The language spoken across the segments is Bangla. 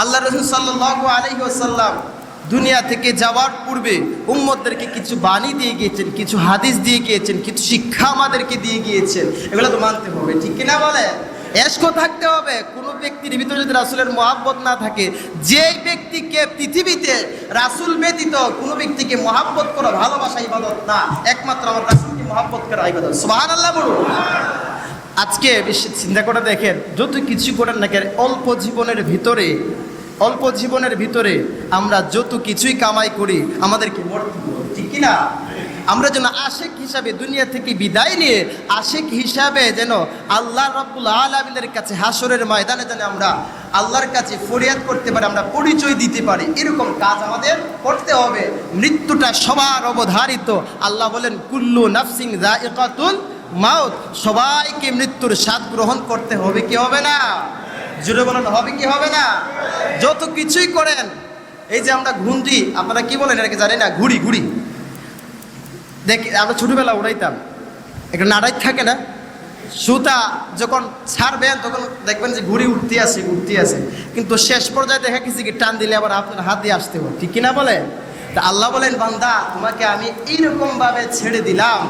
আল্লাহ রাসূল সাল্লাল্লাহু আলাইহি ওয়াসাল্লাম দুনিয়া থেকে যাওয়ার পূর্বে উম্মতদেরকে কিছু বাণী দিয়ে গিয়েছেন, কিছু হাদিস দিয়ে গিয়েছেন, কিছু শিক্ষা আমাদেরকে দিয়ে গিয়েছেন। এগুলো তো মানতে হবে, ঠিক কিনা বলে? এশক থাকতে হবে। কোনো ব্যক্তির ভিতরে যদি রাসূলের মহব্বত না থাকে, যেই ব্যক্তিকে পৃথিবীতে রাসূল ব্যতীত কোনো ব্যক্তিকে মহব্বত করা ভালোবাসা ইবাদত না, একমাত্র আমার রাসূলকে মহব্বত করা ইবাদত। সুবহানাল্লাহ বলুন। আজকে বিশ্বে চিন্তা করে দেখেন, যত কিছু করেন না কেন, অল্প জীবনের ভিতরে আমরা যত কিছুই কামাই করি আমাদেরকে মরতে হবে, ঠিক কিনা? আমরা যেন আশেক হিসাবে দুনিয়া থেকে বিদায় নিয়ে আশেক হিসাবে যেন আল্লাহ রাব্বুল আলামিনের কাছে হাসরের ময়দানে যেন আমরা আল্লাহর কাছে ফরিয়াদ করতে পারি, আমরা পরিচয় দিতে পারি, এরকম কাজ আমাদের করতে হবে। মৃত্যুটা সবার অবধারিত। আল্লাহ বলেন কুল্লু নাফসিন যায়িকাতুল মাউত, সবাইকে মৃত্যুর স্বাদ গ্রহণ করতে হবে, কি হবে না? জুড়ে বলেন, হবে কি হবে না? যত কিছুই করেন, এই যে আমরা ঘুন্ডি, আপনারা কি বলেন এটাকে জানি না, ঘুড়ি দেখি আমরা ছোটবেলা উড়াইতাম, একটা নাড়াই থাকে না, সুতা যখন ছাড়বেন তখন দেখবেন যে ঘুড়ি উঠতে আছে, কিন্তু শেষ পর্যায়ে দেখা গেছে কি টান দিলে আবার আপনার হাত দিয়ে আসতে হবে, ঠিক কিনা বলেন? তা আল্লাহ বলেন, বান্দা তোমাকে আমি এইরকম ভাবে ছেড়ে দিলাম,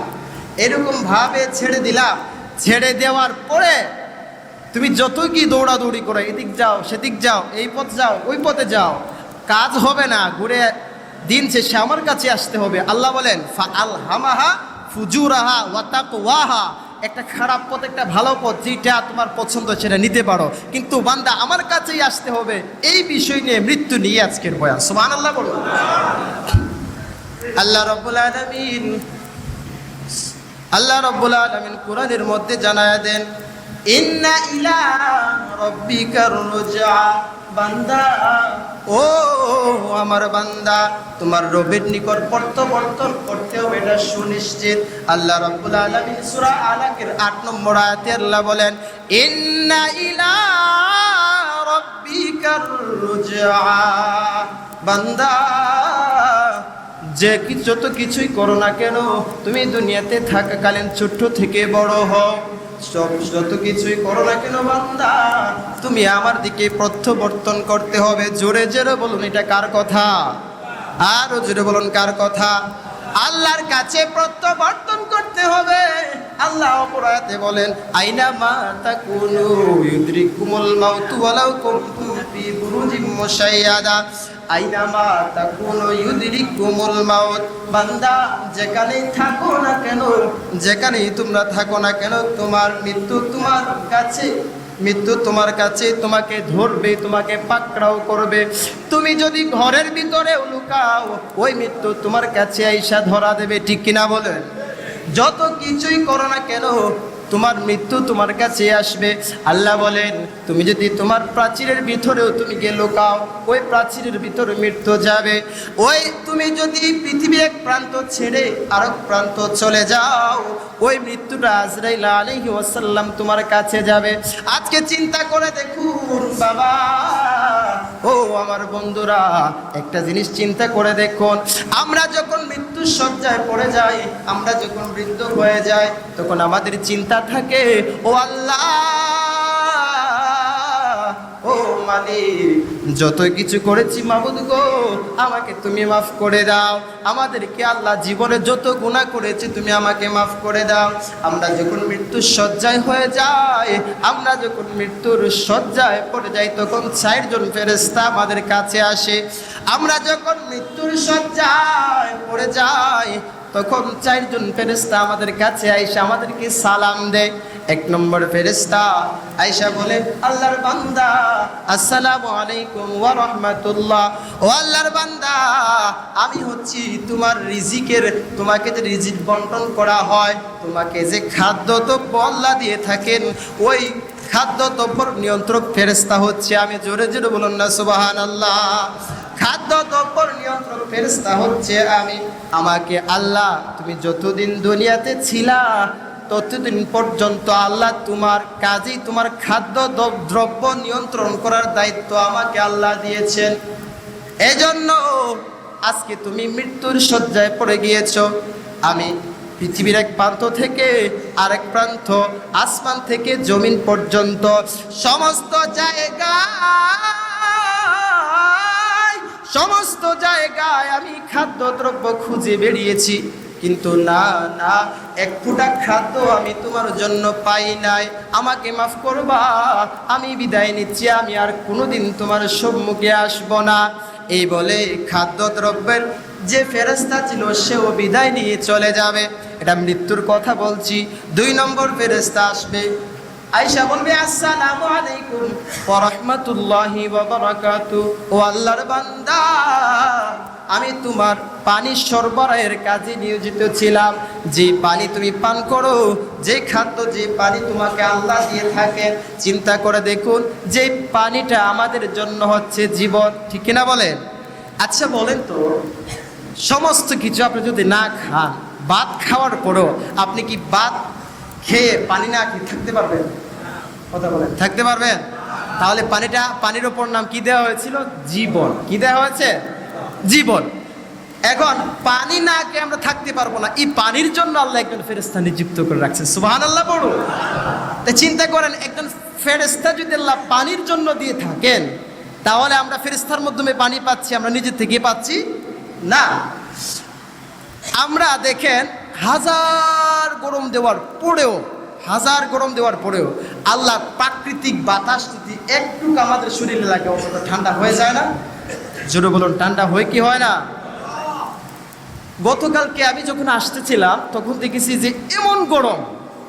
ছেড়ে দেওয়ার পরে তুমি যত কি দৌড়াদৌড়ি করো, এদিক যাও সেদিক যাও, এই পথ যাও ওই পথে যাও, কাজ হবে না। ঘুরে দিন শেষে আমার কাছে আসতে হবে। আল্লাহ বলেন ফাআলহামাহা ফুজুরাহা ওয়া তাকওয়াহা, একটা খারাপ পথ একটা ভালো পথ, যেটা তোমার পছন্দ সেটা নিতে পারো, কিন্তু বান্দা আমার কাছেই আসতে হবে। এই বিষয় নিয়ে মৃত্যু নিয়ে আজকের বয়ান। সুবহানাল্লাহ বলুন। আল্লাহ রাব্বুল আলামিন কোরআনের মধ্যে জানায়া দেন, ইন্না ইলা রাব্বিকার রুজআ, বান্দা ও আমার বান্দা, তোমার রবের নিকট প্রত্যাবর্তন করতে হবে, এটা সুনিশ্চিত। আল্লাহ রাব্বুল আলামিন সূরা আলাকের 8 নম্বর আয়াতে আল্লাহ বলেন, ইন্না ইলা রাব্বিকার রুজআ, বান্দা যে যত কিছুই করো না কেন, তুমি দুনিয়াতে থাকাকালীন ছোট্ট থেকে বড় হও, যত কিছুই করো না কেন বান্দা, তুমি আমার দিকে প্রত্যাবর্তন করতে হবে। জোরে জোরে বলুন, এটা কার কথা? আরো জোরে বলুন, কার কথা? আল্লাহর কাছে প্রত্যাবর্তন করতে হবে। আল্লাহ অপরাধে বলেন, আইনা মা তাকুনু ইউদরিকুমুল মাউতু ওয়ালাউ কুনতুম ফি বুরুজিম মুশাইয়াদা, আইনা মা তাকুনু ইউদরিকুমুল মাউত, বান্দা যেখানেই থাকো না কেন, যেখানেই তোমরা থাকো না কেন, তোমার মৃত্যু তোমার কাছে তোমাকে ধরবে, তোমাকে পাকড়াও করবে। তুমি যদি ঘরের ভিতরে লুকাও, ওই মৃত্যু তোমার কাছে আইসা ধরা দেবে, ঠিক কিনা বলেন? যত কিছুই করো না কেন, তোমার মৃত্যু তোমার কাছে আসবে। আল্লাহ বলেন, তুমি যদি তোমার প্রাচীরের ভিতরেও তুমি গিয়ে লুকাও, ওই প্রাচীরের ভিতরে মৃত্যু যাবে। ওই তুমি যদি পৃথিবীর এক প্রান্ত ছেড়ে আরেক প্রান্ত চলে যাও, ওই মৃত্যুটা আজরাইল আলাইহি ওয়াসাল্লাম তোমার কাছে যাবে। আজকে চিন্তা করে দেখুন বাবা, ও আমার বন্ধুরা, একটা জিনিস চিন্তা করে দেখুন, আমরা যখন মৃত্যুর শয্যায় পড়ে যাই, আমরা যখন বৃদ্ধ হয়ে যাই, তখন আমাদের চিন্তা থাকে, ও আল্লাহ, ও মালিক, যত কিছু করেছি মাবুদ গো, আমাকে তুমি মাফ করে দাও। আমাদেরকে আল্লাহ জীবনে যত গুনাহ করেছি তুমি আমাকে মাফ করে দাও। আমরা যখন মৃত্যুর শয্যায় হয়ে যাই, আমরা যখন মৃত্যুর শয্যায় পড়ে যাই, তখন 4 জন ফেরেশতা আমাদের কাছে আসে। আমরা যখন মৃত্যুর শয্যায় পড়ে যাই, তখন 4 জন ফেরেশতা আমাদের কাছে আইসা আমাদেরকে সালাম দেয়। 1 নম্বর ফেরেশতা আইসা বলে, আল্লাহর বান্দা আসসালামু আলাইকুম ওয়া রাহমাতুল্লাহ, ও আল্লাহর বান্দা, আমি হচ্ছি তোমার রিজিকের, তোমাকে যে রিজিক বন্টন করা হয়, তোমাকে যে খাদ্যদ্রব্য আল্লাহ দিয়ে থাকেন, ওই খাদ্যদ্রব্যর নিয়ন্ত্রক ফেরেশতা হচ্ছে আমি। জোরে জোরে বলুন না সুবহানাল্লাহ। খাদ্যদ্রব্যর নিয়ন্ত্রক ফেরেশতা হচ্ছে আমি। আমাকে আল্লাহ তুমি যতদিন দুনিয়াতে ছিলা, ততদিন পর্যন্ত আল্লাহ তোমার কাজেই তোমার খাদ্য দ্রব্য নিয়ন্ত্রণ করার দায়িত্ব আমাকে আল্লাহ দিয়েছেন। এজন্য আজকে তুমি মৃত্যুর শয্যায় পড়ে গিয়েছো। আমি পৃথিবীর এক প্রান্ত থেকে আরেক প্রান্ত, আসমান থেকে জমিন পর্যন্ত সমস্ত জায়গা সমস্ত জায়গায় আমি খাদ্যদ্রব্য খুঁজে বেরিয়েছি, কিন্তু না না, এক ফোঁটা খাদ্য আমি তোমার জন্য পাই নাই। আমাকে মাফ করবা, আমি বিদায় নিচ্ছি, আমি আর কোনোদিন তোমার সম্মুখে আসব না। এই বলে খাদ্যদ্রব্যের যে ফেরেশতা ছিল সেও বিদায় নিয়ে চলে যাবে। এটা মৃত্যুর কথা বলছি। 2 নম্বর ফেরেশতা আসবে, আয়েশা বলবে, আসসালামু আলাইকুম ওয়া রাহমাতুল্লাহি ওয়া বারাকাতুহু। ও আল্লাহর বান্দা, আমি তোমার পানি সরবরাহের কাজে নিয়োজিত ছিলাম। যে পানি তুমি পান করো, যে খাদ্য, যে পানি তোমাকে আল্লাহ দিয়ে থাকেন, চিন্তা করে দেখুন, যে পানিটা আমাদের জন্য হচ্ছে জীবন, ঠিক কিনা বলেন? আচ্ছা বলেন তো, সমস্ত কিছু আপনি যদি না খান, ভাত খাওয়ার পরেও আপনি কি ভাত খেয়ে পানি না খেয়ে থাকতে পারবেন? কথা বলেন, থাকতে পারবেন? তাহলে পানির ওপর নাম কি দেওয়া হয়েছিল? জীবন। কি দেওয়া হয়েছে? জীবন। এখন পানি না খেয়ে আমরা থাকতে পারবো না, এই পানির জন্য আল্লাহ একজন ফেরেশতা নিযুক্ত করে রাখছেন। সুবহানাল্লাহ বড়। তাই চিন্তা করেন, একজন ফেরেশতা যদি আল্লাহ পানির জন্য দিয়ে থাকেন, তাহলে আমরা ফেরেশতার মাধ্যমে পানি পাচ্ছি, আমরা নিজে থেকে পাচ্ছি না। আমরা দেখেন, হাজার গরম দেওয়ার পরেও আল্লাহ প্রাকৃতিক বাতাস যদি একটু আমাদের শরীরে লাগে, অন্তত ঠান্ডা হয়ে যায় না? জোরে বলুন, ঠান্ডা হয় কি হয় না? গতকালকে আমি যখন আসতেছিলাম তখন দেখেছি যে এমন গরম,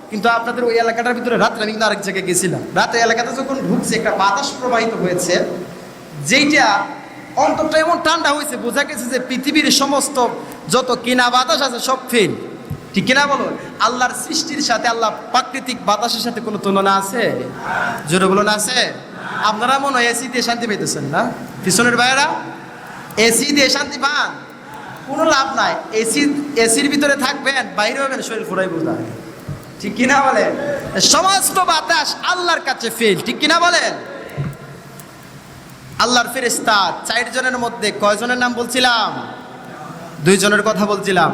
কিন্তু আপনাদের ওই এলাকাটার ভিতরে রাত্রে আমি কিন্তু আরেক জায়গায় গেছিলাম, রাতে এলাকাতে যখন ঢুকছে একটা বাতাস প্রবাহিত হয়েছে, যেইটা অন্তরটা এমন ঠান্ডা হয়েছে, বোঝা গেছে যে পৃথিবীর সমস্ত যত কিনা বাতাস আছে সব ফেল। ঠিক কিনা বলুন? আল্লাহর সৃষ্টির সাথে, আল্লাহ প্রাকৃতিক বাতাসের সাথে কোনো তুলনা আছে? জোরে বলুন, আছে? আপনারা মনে হয় এসি দিয়ে শান্তি পাইতেছেন না? পিছনের ভাইয়েরা এসি দিয়ে শান্তি পান? কোনো লাভ নাই। এসির ভিতরে থাকবেন, বাইরে হবেন, শরীর ফুরাই বোঝায়। ঠিক কিনা বলেন? সমস্ত বাতাস আল্লাহর কাছে ফেল। ঠিক কিনা বলেন? আল্লাহর ফেরেশতা 4 জনের মধ্যে কয়জনের নাম বলছিলাম? 2 জনের কথা বলছিলাম।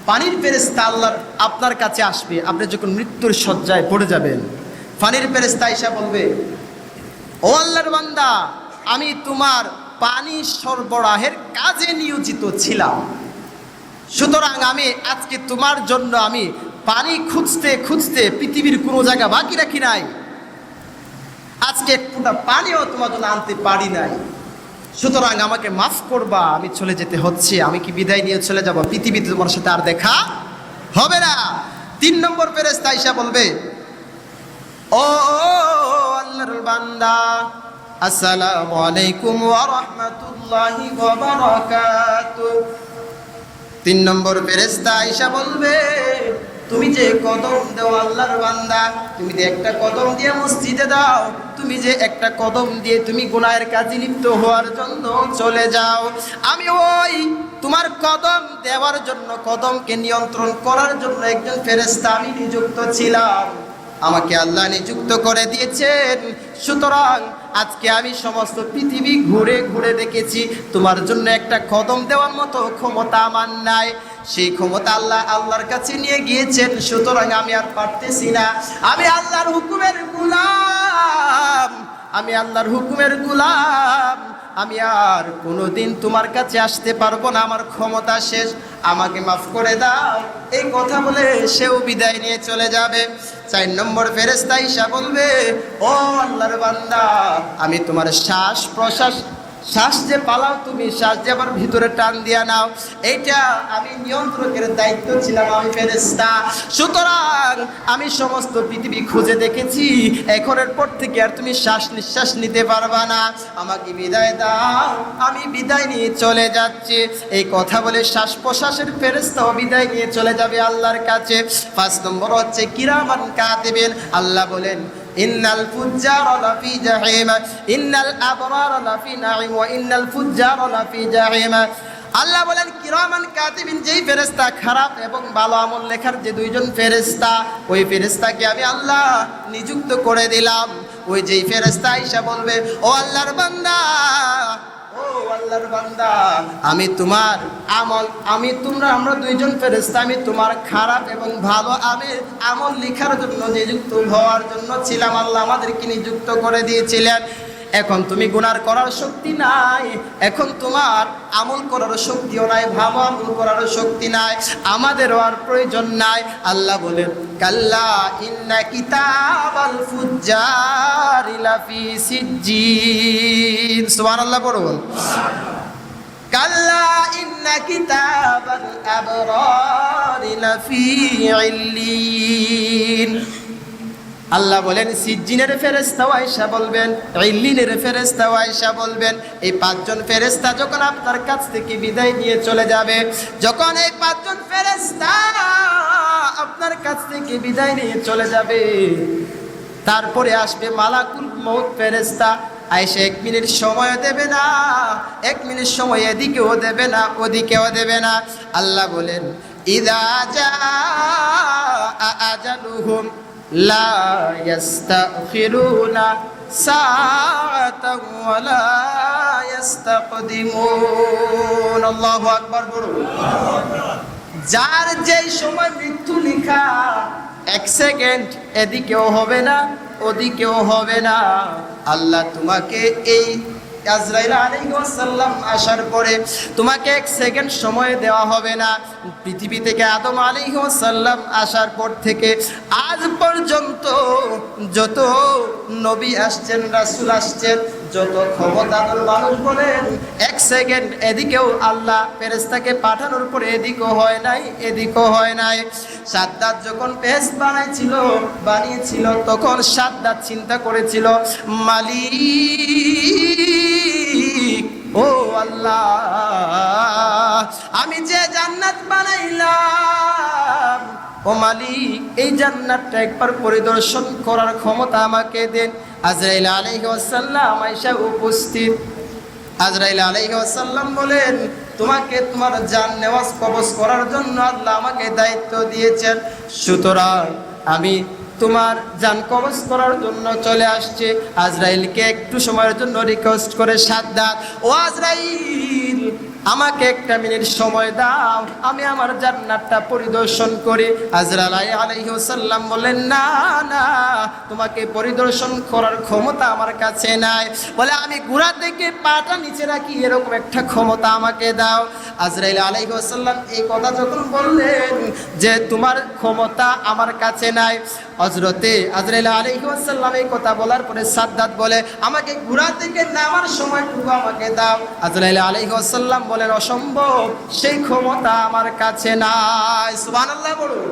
পানির ফেরেশতা আল্লাহর আপনার কাছে আসবে, আপনি যখন মৃত্যুর শয্যায় পড়ে যাবেন, পানির ফেরেশতা এসে বলবে, ও আল্লাহর বান্দা, আমি তোমার পানি সরবরাহের কাজে নিয়োজিত ছিলাম, সুতরাং আমি আজকে তোমার জন্য আমি পানি খুঁজতে খুঁজতে পৃথিবীর কোনো জায়গা বাকি রাখি নাই, আজকে এক ফোঁটা পানিও তোমার জন্য আনতে পারি নাই, সুতরাং আমাকে মাফ করবা, আমি চলে যেতে হচ্ছে। আমি কি বিদায় নিয়ে চলে যাব? পৃথিবীতে তোমার সাথে আর দেখা হবে না। 3 নম্বর ফেরেশতা আয়েশা বলবে, ও আল্লাহর বান্দা, আসসালামু আলাইকুম ওয়া রাহমাতুল্লাহি ওয়া বারাকাতুহু। 3 নম্বর ফেরেশতা আয়েশা বলবে, তুমি যে কদম দাও আল্লাহর বান্দা, তুমি যে একটা কদম দিয়ে মসজিদে দাও, তুমি যে একটা কদম দিয়ে তুমি গুনাহের কাজে লিপ্ত হওয়ার জন্য চলে যাও, আমি ওই তোমার কদম দেওয়ার জন্য, কদমকে নিয়ন্ত্রণ করার জন্য একজন ফেরেশতা আমি নিযুক্ত ছিলাম, আমাকে আল্লাহ নিযুক্ত করে দিয়েছেন। সুতরাং আজকে আমি সমস্ত পৃথিবী ঘুরে ঘুরে দেখেছি, তোমার জন্য একটা কদম দেওয়ার মতো ক্ষমতা আমার নাই, সেই ক্ষমতা আল্লাহর কাছে নিয়ে গিয়েছেন। সুতরাং আমি আর পারতেছি না, আমি আল্লাহর হুকুমের গোলাম, আমি আল্লাহর হুকুমের গোলাম, আমি আর কোনোদিন তোমার কাছে আসতে পারবো না, আমার ক্ষমতা শেষ, আমাকে মাফ করে দাও। এই কথা বলে সেও বিদায় নিয়ে চলে যাবে। 4 নম্বর ফেরেশতা আয়েশা বলবে, ও আল্লাহর বান্দা, আমি তোমার শ্বাস প্রশ্বাস, শ্বাস যে পালাও তুমি, শ্বাস যে আবার ভিতরে টান দিয়া নাও, এইটা আমি নিয়ন্ত্রকের দায়িত্ব ছিলাম, আমি ফেরেশতা। সুতরাং আমি সমস্ত পৃথিবী খুঁজে দেখেছি, এখনের পর থেকে আর তুমি শ্বাস নিঃশ্বাস নিতে পারবা না, আমাকে বিদায় দাও, আমি বিদায় নিয়ে চলে যাচ্ছি। এই কথা বলে শ্বাস প্রশ্বাসের ফেরেশতাও বিদায় নিয়ে চলে যাবে আল্লাহর কাছে। 5 নম্বর হচ্ছে কিরামান কাতিবিন। আল্লাহ বলেন, ইন্নাল ফুজ্জারা লাফি জাহিম, ইন্নাল আবরারা লাফি নাঈম ওয়া ইন্নাল ফুজ্জারা লাফি জাহিম। আল্লাহ বলেন, কিরামান কাতিবিন, যেই ফেরেশতা খারাপ এবং ভালো আমল লেখার যে 2 জন ফেরেশতা, ওই ফেরেশতাকে আমি আল্লাহ নিযুক্ত করে দিলাম। ওই যেই ফেরেশতা আয়েশা বলবে, ও আল্লাহর বান্দা, ও আল্লাহর বান্দা, আমি তোমার আমল, আমরা 2 জন ফেরেশতা, আমি তোমার খারাপ এবং ভালো আমল লেখার জন্য নিযুক্ত হওয়ার জন্য ছিলাম, আল্লাহ আমাদেরকে নিযুক্ত করে দিয়েছিলেন। এখন তুমি গুনাহ করার শক্তি নাই, এখন তোমার আমল করার শক্তিও নাই, ভালো আমল করার শক্তি নাই, আমাদেরও আর প্রয়োজন নাই। আল্লাহ বলেন কাল্লা ইন্না কিতাবাল ফুজ্জারি লাফি সিজ্জিন। সুবহানাল্লাহ পড়ুন। কাল্লা ইন্না কিতাবাল আবরারি লাফি ইল্লিন। আল্লাহ বলেন সিজ্জিনের ফেরেশতাও আয়েশা বলবেন, ইল্লিনের ফেরেশতাও আয়েশা বলবেন, এই পাঁচজন ফেরেশতা যখন আপনার কাছ থেকে বিদায় নিয়ে চলে যাবে, যখন এই পাঁচজন ফেরেশতা আপনার কাছ থেকে বিদায় নিয়ে চলে যাবে, তারপরে আসবে মালাকুল মউত ফেরেশতা। আয়েশা 1 মিনিট সময় দেবে না, 1 মিনিট সময় এদিকেও দেবে না, ওদিকেও দেবে না। আল্লাহ বলেন ইযা জাআ আজালুহুম লা ইস্তাখিরুনা সাআতান ওয়া লা ইস্তাকদিমুন। আল্লাহু আকবার বলুন। যার যেই সময় মৃত্যু লেখা, 1 সেকেন্ড এদিকেও হবে না, ওদিকেও হবে না। আল্লাহ তোমাকে এই আজরাইল আলাইহিস সালাম আসার পরে তোমাকে 1 সেকেন্ড সময় দেওয়া হবে না। পৃথিবী থেকে আদম আলাইহিস সালাম আসার পর থেকে আজ পর্যন্ত যত নবী আসছেন, রাসূল আসছেন, যত ক্ষমতাধর মানুষ বলেন, 1 সেকেন্ড এদিকেও আল্লাহ ফেরেশতাকে পাঠানোর পরে এদিকেও হয় নাই, এদিকেও হয় নাই। সাদ্দাত যখন পেস্ট বানিয়েছিল তখন সাদ্দাত চিন্তা করেছিল, মালিক ও আল্লাহ, আমি যে জান্নাত বানাইলাম, ও মালিক এই জান্নাতটা একবার পরিদর্শন করার ক্ষমতা আমাকে দেন। আজরাইল আলাইহিস সালাম আয়েশা উপস্থিত। আজরাইল আলাইহিস সালাম বলেন তোমাকে তোমার জান নেওয়াজ কবজ করার জন্য আল্লাহ আমাকে দায়িত্ব দিয়েছেন, সুতরাং আমি তোমার জান কবজ করার জন্য চলে আসছে। আজরাইলকে একটু সময়ের জন্য রিকোয়েস্ট করে সাদ্দাত, ও আজরাইল আমাকে 1 মিনিট সময় দাও, আমি আমার জান্নাতটা পরিদর্শন করি। আজরাইল আলাইহিস সালাম বলেন না না, তোমাকে পরিদর্শন করার ক্ষমতা আমার কাছে নাই, বলে আমি গোড়া থেকে পাটা নিচে রাখি এরকম একটা ক্ষমতা আমাকে দাও। আজরাইল আলাইহিস সালাম এই কথা যখন বললেন যে তোমার ক্ষমতা আমার কাছে নাই, হযরতে আজরাইল আলাইহিস সালাম এই কথা বলার পরে সাদ্দাত বলে আমাকে গোড়া থেকে নামার সময়টুকু আমাকে দাও। আজরাইল আলাইহিস সালাম বলেন অসম্ভব, সেই ক্ষমতা আমার কাছে নাই। সুবহানাল্লাহ বলুন।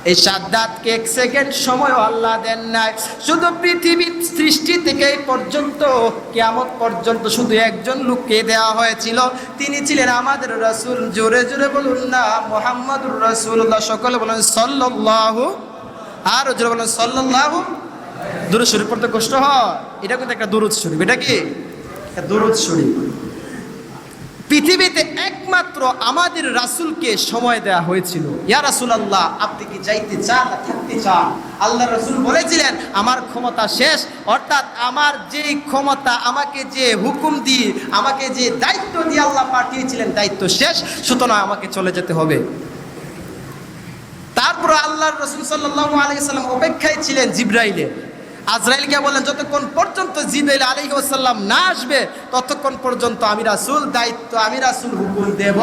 এই সাদ্দাতকে 1 সেকেন্ড সময় আল্লাহ দেন নাই। শুধু পৃথিবীর সৃষ্টি থেকে এই পর্যন্ত কিয়ামত পর্যন্ত শুধু একজন লোককে দেওয়া হয়েছিল, তিনি ছিলেন আমাদের রাসূল। জোরে জোরে বলুন না মুহাম্মাদুর রাসূলুল্লাহ। সকলে বলেন সাল্লাল্লাহু, আর জোরে বলেন সাল্লাল্লাহু। দুরূদ শরীফ পড়তে কষ্ট হয়, এটা কিন্তু একটা দুরূদ শরীফ। এটা কি একটা দুরূদ শরীফ? পৃথিবীতে একমাত্র আমাদের রাসূলকে সময় দেওয়া হয়েছিল। ইয়া রাসূলুল্লাহ, আপনি কি যাইতে চান না থাকতে চান? আল্লাহ রাসূল বলেছিলেন আমার ক্ষমতা শেষ, অর্থাৎ আমার যে ক্ষমতা, আমাকে যে হুকুম দিয়ে, আমাকে যে দায়িত্ব দিয়ে আল্লাহ পাঠিয়েছিলেন, দায়িত্ব শেষ, সুতরাং আমাকে চলে যেতে হবে। তারপর আল্লাহর রাসূল সাল্লাল্লাহু আলাইহি সাল্লাম অপেক্ষায় ছিলেন জিবরাইলের। আজরাইলকে বলেন যতক্ষণ পর্যন্ত জিবরাইল আলাইহিস সালাম না আসবে ততক্ষণ পর্যন্ত আমি রাসূল দায়িত্ব, আমি রাসূল হুকুম দেব।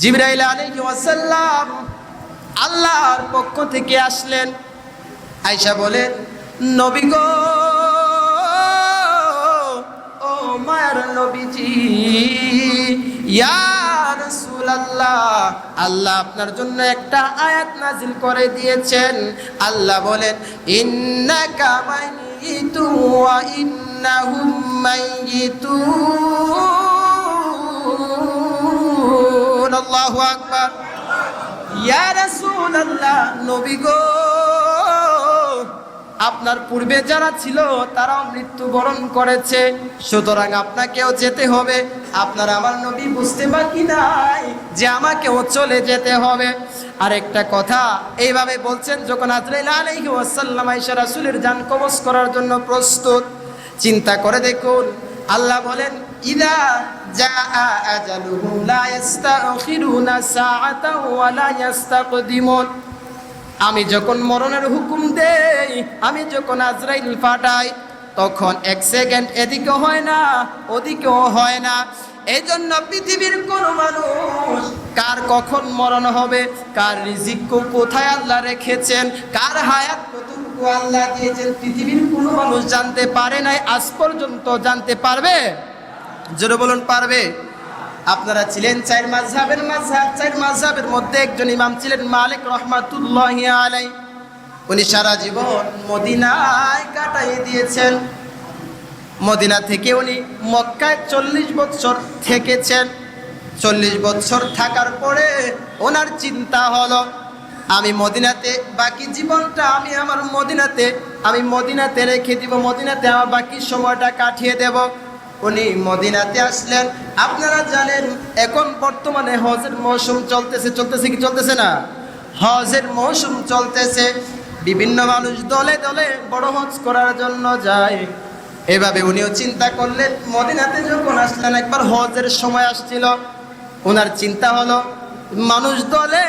জিবরাইল আলাইহিস সালাম আল্লাহর পক্ষ থেকে আসলেন। আয়েশা বলেন নবী গো, ও মায়ের নবীজি, ইয়া রাসূলুল্লাহ, আল্লাহ আপনার জন্য একটা আয়াত নাজিল করে দিয়েছেন। আল্লাহ বলেন ইন্নাকা মাইয়িতু ওয়া ইন্নাহুম মাইয়িতুন। আল্লাহু আকবার। ইয়া রাসূলুল্লাহ, নবী গো, আপনার পূর্বে যারা ছিল তারাও মৃত্যুবরণ করেছে, সুতরাং আপনাকেও যেতে হবে। আপনার আমার নবী বুঝতে বাকি নাই যে আমাকেও চলে যেতে হবে। আরেকটা কথা এইভাবে বলছেন যখন আজরাইল আলাইহিস সালাম আয়েশা রাসূলের জান কবজ করার জন্য প্রস্তুত। চিন্তা করে দেখুন, আল্লাহ বলেন ইদা জাআ আজালুহুম লা ইস্তাখিরুনা সাআতাও ওয়া লা ইস্তাকদিমুন। আমি যখন মরণের হুকুম দেই, আমি যখন আজরাইল পাঠাই, তখন 1 সেকেন্ড এদিকে হয় না ওদিকেও হয় না। এই জন্য পৃথিবীর কোন মানুষ কার কখন মরণ হবে, কার রিজিক কোথায় আল্লাহ রেখেছেন, কার হায়াত কতটুকু আল্লাহ দিয়েছেন, পৃথিবীর কোনো মানুষ জানতে পারে নাই, আজ পর্যন্ত জানতে পারবে? জোরে বলুন, পারবে? আপনারা ছিলেন 4 মাযহাবের মাযহাব, 4 মাযহাবের মধ্যে একজন ইমাম ছিলেন মালিক রহমাতুল্লাহি আলাইহি। উনি সারা জীবন মদিনায় কাটাই দিয়েছেন। মদিনা থেকে উনি মক্কায় 40 বছর থেকেছেন। 40 বছর থাকার পরে ওনার চিন্তা হলো, আমি মদিনাতে বাকি জীবনটা আমি মদিনাতে রেখে দিব, মদিনাতে আমার বাকি সময়টা কাটিয়ে দেব। উনি মদিনাতে আসলেন। আপনারা জানেন এখন বর্তমানে হজের মৌসুম চলতেছে কি চলতেছে না? হজের মৌসুম চলতেছে। বিভিন্ন মানুষ দলে দলে বড় হজ করার জন্য যায়। এভাবে উনিও চিন্তা করলেন, মদিনাতে যখন আসলেন, একবার হজের সময় আসছিল, ওনার চিন্তা হলো মানুষ দলে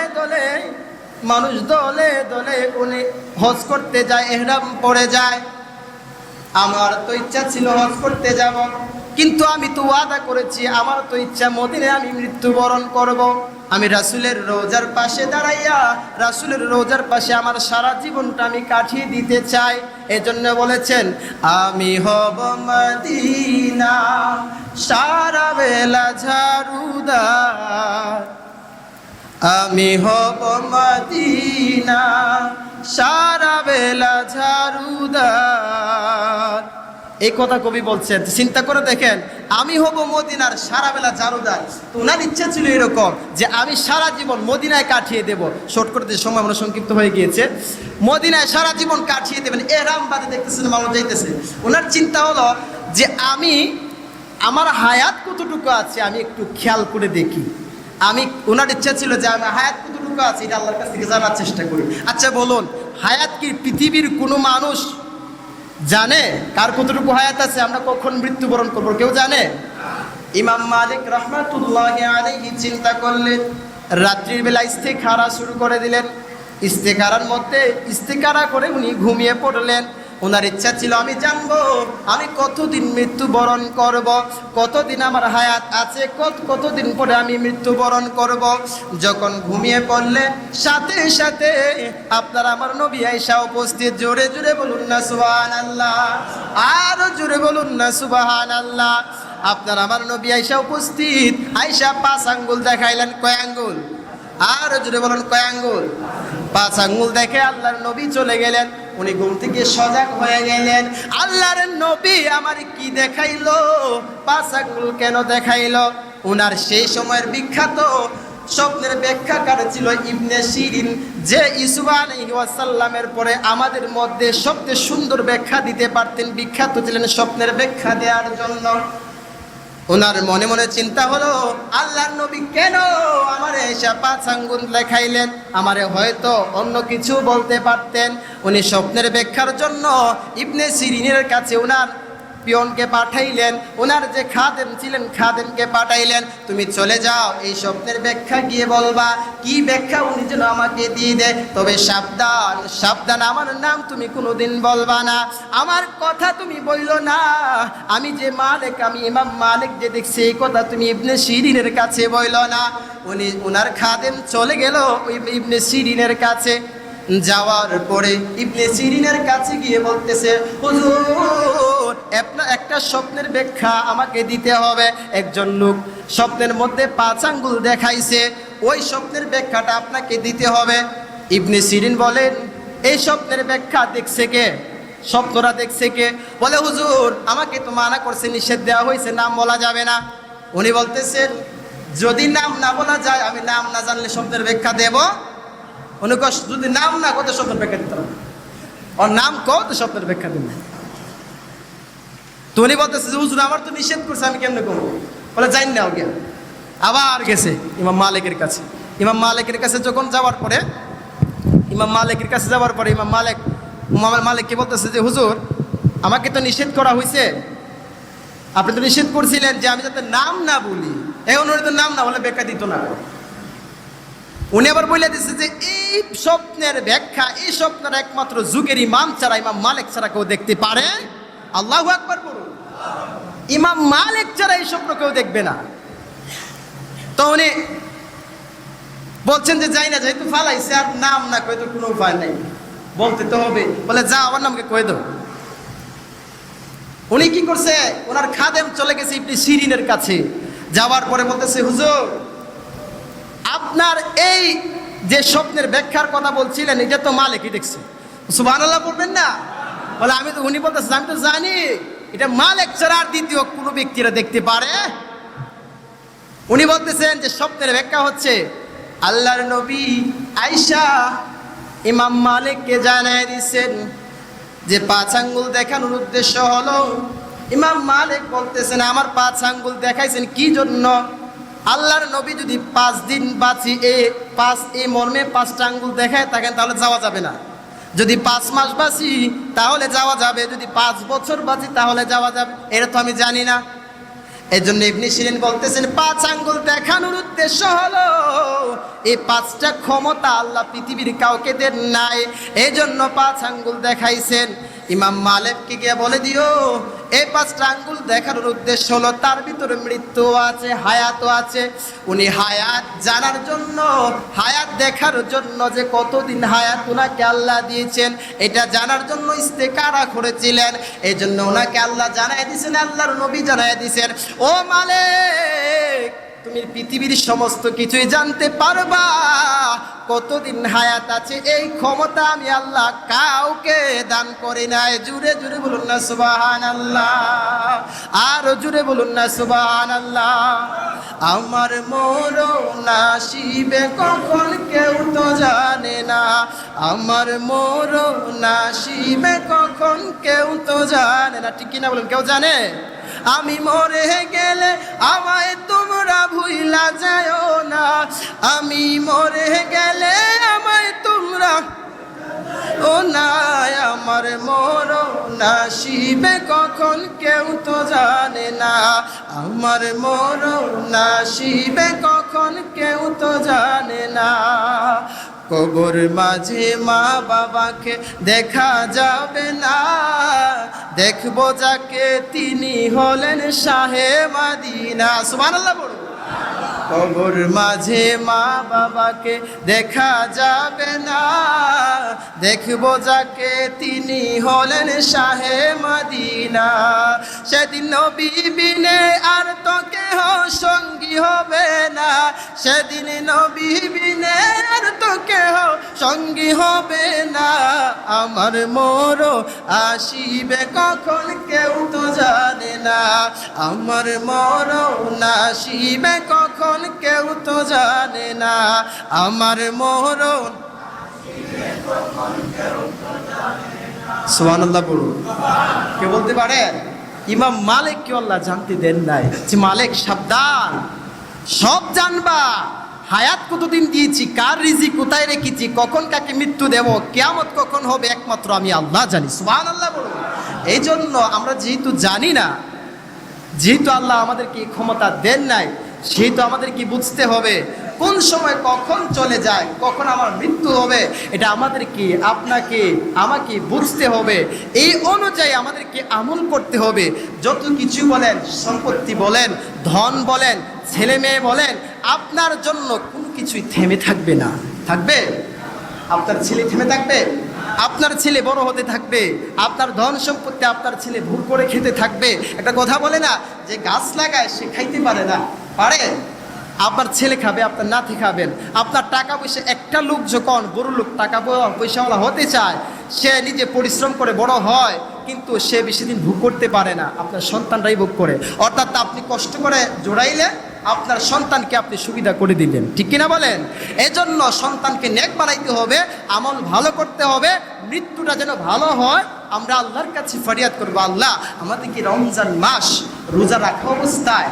দলে উনি হজ করতে যায়, ইহরাম পরে যায়। আমার তো ইচ্ছা ছিল হজ করতে যাব, কিন্তু আমি তো ওয়াদা করেছি, আমার তো ইচ্ছা মদিনায় আমি মৃত্যুবরণ করব। আমি রাসূলের রওজার পাশে দাঁড়াইয়া, রাসূলের রওজার পাশে আমার সারা জীবনটা আমি কাটিয়ে দিতে চাই। এজন্য বলেছেন, আমি হব মদিনা সারা বেলা ঝাড়ুদার, আমি হব মদিনা সারা বেলা ঝাড়ুদার। এই কথা কবি বলছেন। চিন্তা করে দেখেন, আমি হব মদিনার সারা বেলা ঝাড়ুদার। তো ওনার ইচ্ছা ছিল এরকম যে আমি সারা জীবন মদিনায় কাটিয়ে দেব। শর্ট করতে সময় আমরা সংক্ষিপ্ত হয়ে গিয়েছে। মদিনায় সারা জীবন কাটিয়ে দেবেন। এরাম বাদে দেখতেছেন মানুষ যাইতেছে। ওনার চিন্তা হলো যে আমার হায়াত কতটুকু আছে আমি একটু খেয়াল করে দেখি। ওনার ইচ্ছা ছিল যে আমি হায়াত কতটুকু আছে এটা আল্লাহর কাছ থেকে জানার চেষ্টা করি। আচ্ছা বলুন, হায়াত কি পৃথিবীর কোনো মানুষ জানে কার কতটুকু হায়াত আছে, আমরা কখন মৃত্যুবরণ করবো? কেউ জানে? ইমাম মালিক রহমাতুল্লাহি আলাইহি চিন্তা করলেন, রাত্রির বেলা ইস্তেখারা শুরু করে দিলেন। ইস্তেখারা করে উনি ঘুমিয়ে পড়লেন। ওনার ইচ্ছা ছিল আমি জানবো আমি কতদিন মৃত্যুবরণ করব, কতদিন আমার হায়াত আছে, কতদিন পরে আমি মৃত্যুবরণ করব। যখন ঘুমিয়ে পড়লেন, সাথে সাথে আপনার আমার নবী আয়েশা উপস্থিত। জোরে জোরে বলুন না সুবহানাল্লাহ, আরো জোরে বলুন না সুবহানাল্লাহ। আপনার আমার নবী আয়েশা উপস্থিত। আয়েশা 5 আঙ্গুল দেখাইলেন। কয় আঙ্গুল? আরো জোরে বলুন, কয় আঙ্গুল? 5 আঙ্গুল দেখে আল্লাহর নবী চলে গেলেন। উনি ঘুম থেকে সজাগ হয়ে গেলেন। আল্লাহর নবী আমার কি দেখাইলো, 5 আঙ্গুল কেন দেখাইলো? উনার সেই সময়ের বিখ্যাত স্বপ্নের ব্যাখ্যাকার ছিল ইবনে সিরিন, যে ইউসুফ আলাইহিস সালামের পরে আমাদের মধ্যে সবচেয়ে সুন্দর ব্যাখ্যা দিতে পারতেন, বিখ্যাত ছিলেন স্বপ্নের ব্যাখ্যা দেওয়ার জন্য। ওনার মনে মনে চিন্তা হলো, আল্লাহর নবী কেন আমারে এসে 5 আঙ্গুল দেখাইলেন? আমারে হয়তো অন্য কিছু বলতে পারতেন। উনি স্বপ্নের ব্যাখ্যার জন্য ইবনে সিরিনের কাছে ওনার পিয়নকে পাঠাইলেন। ওনার যে খাদেম ছিলেন খাদেমকে পাঠাইলেন, তুমি চলে যাও, এই স্বপ্নের ব্যাখ্যা গিয়ে বলবা। কি ব্যাখ্যা উনি যেন আমাকে দিয়ে দেয়, তবে সাবধান সাবধান, আমার নাম তুমি কোনোদিন বলবা না, আমার কথা তুমি বইলো না। আমি যে মালিক, আমি ইমাম মালিক যে দেখছি, এই কথা তুমি ইবনে সিরিনের কাছে বইলো না। ওনার খাদেম চলে গেল ইবনে সিরিনের কাছে। যাওয়ার পরে ইবনে সিরিনের কাছে গিয়ে বলতেছে, হুজুর একটা স্বপ্নের ব্যাখ্যা আমাকে দিতে হবে। একজন লোক স্বপ্নের মধ্যে 5 আঙ্গুল দেখাইছে, ওই স্বপ্নের ব্যাখ্যাটা আপনাকে দিতে হবে। ইবনে সিরিন বলেন, এই স্বপ্নের ব্যাখ্যা দেখছে কে? স্বপ্নরা দেখছে কে? বলে, হুজুর আমাকে তো মানা করছে, নিষেধ দেওয়া হয়েছে, নাম বলা যাবে না। উনি বলতেছেন, যদি নাম না বলা যায়, আমি নাম না জানলে স্বপ্নের ব্যাখ্যা দেব? উনি যদি নাম না কত স্বপ্নের ব্যাখ্যা দিতে হবে, ওর নাম কত স্বপ্নের ব্যাখ্যা দেব? তো উনি বলতেছে, হুজুর আমার তো নিষেধ করছে, আমি কেমনে করবো? বলে, জানি না ওকে। আবার গেছে ইমাম মালিকের কাছে। ইমাম মালিকের কাছে যখন যাওয়ার পরে ইমাম মালিককে বলতেছে যে, হুজুর আমাকে তো নিষেধ করা হয়েছে, আপনি তো নিষেধ করছিলেন যে আমি যাতে নাম না বলি, এখন উনি তো নাম না বলে ব্যাখ্যা দিত না। উনি আবার বলে দিচ্ছে যে এই স্বপ্নের ব্যাখ্যা, এই স্বপ্নের একমাত্র যুগের ইমাম ছাড়া, ইমাম মালিক ছাড়া কেউ দেখতে পারে? আল্লাহু আকবার বলুন। ইমাম মালিক ছাড়া এই স্বপ্ন কেউ দেখবে না। তো উনি বলছেন যে যাই না, যেহেতু ফালাইছে আর নাম না কয়ে তো কোনো উপায় নেই, বলতে তো হবে। বলে যা আমার নামকে কয়ে দাও। উনি কি করছে, ওনার খাদেম চলে গেছে ইবনে সিরিনের কাছে। যাওয়ার পরে বলতেছে, হুজুর আপনার এই যে স্বপ্নের ব্যাখ্যার কথা বলছিলেন এটা তো মালিকই দেখছে। সুবহানাল্লাহ বলবেন না? বলে আমি তো, উনি বলতেছে আমি তো জানি এটা মালিক ছাড়া আর দ্বিতীয় কোনো ব্যক্তিরা দেখতে পারে। উনি বলতেছেন যে স্বপ্নের ব্যাখ্যা হচ্ছে আল্লাহর নবী আয়েশা ইমাম মালিককে জানায় দিয়েছেন যে 5 আঙ্গুল দেখানোর উদ্দেশ্য হলো, ইমাম মালিক বলতেছেন আমার 5 আঙ্গুল দেখাইছেন কি জন্য? আল্লাহর নবী যদি 5 দিন বাঁচি এই মর্মে 5টা আঙ্গুল দেখায় থাকেন তাহলে যাওয়া যাবে না। যদি 5 মাস বাঁচি তাহলে যাওয়া যাবে, যদি 5 বছর বাঁচি তাহলে যাওয়া যাবে। এটা তো আমি জানি না। এই জন্য ইবনে সিরিন বলতেছেন 5 আঙ্গুল দেখানোর উদ্দেশ্য হলো এই 5টা ক্ষমতা আল্লাহ পৃথিবীর কাউকে দেন নাই, এই জন্য 5 আঙ্গুল দেখাইছেন। ইমাম মালিককে গিয়ে বলে দিও এই 5টা আঙ্গুল দেখানোর উদ্দেশ্য হলো তার ভিতরে মৃত্যু আছে, হায়াতও আছে। উনি হায়াত জানার জন্য, হায়াত দেখার জন্য যে কতদিন হায়াত ওনাকে আল্লাহ দিয়েছেন এটা জানার জন্য ইস্তেকারা করেছিলেন। এই জন্য ওনাকে আল্লাহ জানায় দিয়েছেন, আল্লাহর নবী জানায় দিয়েছেন, ও মালিক তুমি পৃথিবীর সমস্ত কিছুই জানতে পারবা, কতদিন হায়াত আছে এই ক্ষমতা আমি আল্লাহ কাউকে দান করি নাই। জুড়ে জুড়ে বলুন না সুবহানাল্লাহ, আর জুড়ে বলুন না সুবহানাল্লাহ। আমার মরণ আসিবে কখন কেউ তো জানে না, আমার মরণ আসিবে কখন কেউ তো জানে না। ঠিক কিনা বলুন, কেউ জানে? আমি মরে গেলে আমায় তোমরা ভুইলা যাও না, আমি মরে গেলে আমায় তোমরা ও না, আমার মরণ আসিবে কখন কেউ তো জানে না, আমার মরণ আসিবে কখন কেউ তো জানে না। কবর মাঝে মা বাবাকে দেখা যাবে না, দেখবো যাকে তিনি হলেন শাহে মদিনা। সুবহানাল্লাহ বলুন। কবর মাঝে মা বাবাকে দেখা যাবে না, দেখবো যাকে তিনি হলেন শাহে মদিনা। সেদিন নবী বিনে আর তো কেহ সঙ্গী হবে না, সেদিন নবী বিনে আর তো কেহ সঙ্গী হবে না। আমার মরণ আসিবে কখন কেউ তো জানে না, আমার মরণ আসিবে কখন কেউ তো জানে না, আমার মরণ। সুবহানাল্লাহ বলুন। কে বলতে পারে? ইমাম মালিক কে আল্লাহ জানতে দেন নাই যে মালিক সাবধান, সব জানবা, হায়াত কতদিন দিয়েছি, কার রিজিক কোথায় রেখেছি, কখন কাকে মৃত্যু দেব, কিয়ামত কখন হবে একমাত্র আমি আল্লাহ জানি। সুবহানাল্লাহ বলুন। এই জন্য আমরা যেহেতু জানি না, যেহেতু আল্লাহ আমাদেরকে ক্ষমতা দেন নাই, সেহেতু আমাদেরকে বুঝতে হবে কোন সময় কখন চলে যায়, কখন আমার মৃত্যু হবে, এটা আমাদেরকে, আপনাকে, আমাকে বুঝতে হবে। এই অনুযায়ী আমাদেরকে আমল করতে হবে। যত কিছু বলেন, সম্পত্তি বলেন, ধন বলেন, ছেলে মেয়ে বলেন, আপনার জন্য কোনো কিছুই থেমে থাকবে না। থাকবে? আপনার ছেলে থেমে থাকবে? আপনার ছেলে বড় হতে থাকবে, আপনার ধন সম্পত্তি আপনার ছেলে ভুল করে খেতে থাকবে। একটা কথা বলে না যে গাছ লাগায় সে খাইতে পারে না, পারে? আপনার ছেলে খাবে, আপনার নাতি খাবেন। আপনার টাকা পয়সা, একটা লোক যখন বড় লোক টাকা পয়সাওয়ালা হতে চায়, সে নিজে পরিশ্রম করে বড় হয়, কিন্তু সে বেশি দিন ভোগ করতে পারে না, আপনার সন্তানরাই ভোগ করে। অর্থাৎ আপনি কষ্ট করে জোড়াইলে আপনার সন্তানকে আপনি সুবিধা করে দিলেন। ঠিক কিনা বলেন? এজন্য সন্তানকে নেক বানাইতে হবে, আমল ভালো করতে হবে, মৃত্যুটা যেন ভালো হয়। আমরা আল্লাহর কাছে ফরিয়াদ করবো, আল্লাহ আমাদেরকে রমজান মাস রোজা রাখা অবস্থায়,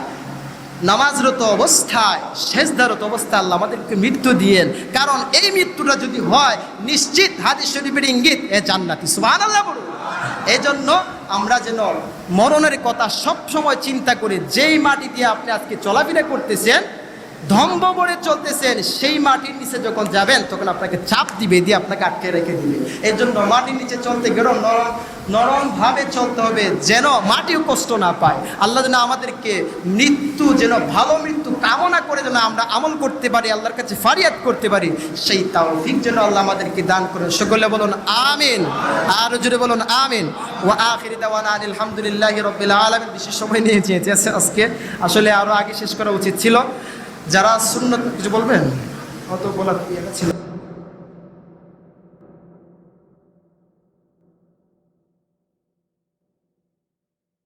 নামাজরত অবস্থায়, সেজদারত অবস্থায় আল্লাহ আমাদেরকে মৃত্যু দিয়েন। কারণ এই মৃত্যুটা যদি হয়, নিশ্চিত হাদিস শরীফের ইঙ্গিত এ জান্নাতি। সুবহানাল্লাহ বলুন। এই জন্য আমরা যেন মরণের কথা সব সময় চিন্তা করি। যেই মাটি দিয়ে আপনি আজকে চলাফেরা করতেছেন, ধম্ব ভরে চলতেছেন, সেই মাটির নিচে যখন যাবেন তখন আপনাকে চাপ দিবে, দিয়ে আপনাকে আটকে রেখে দিবে। এই জন্য মাটির নিচে চলতে গেলেও নরমভাবে চলতে হবে, যেন মাটিও কষ্ট না পায়। আল্লাহ যেন আমাদেরকে মৃত্যু, যেন ভালো মৃত্যু কামনা করে যেন আমরা আমল করতে পারি, আল্লাহর কাছে ফারিয়াদ করতে পারি, সেই তৌফিক যেন আল্লাহ আমাদেরকে দান করেন। সকলে বলুন আমিন, আরো জোরে বলুন আমিন। ওয়া আখিরি দাওয়ানা আলহামদুলিল্লাহি রাব্বিল আলামিন। বেশি সময় নিয়েছি আজকে, আসলে আরো আগে শেষ করা উচিত ছিল। যারা সুন্নাত, কিছু বলবেন? অত বলার ছিল।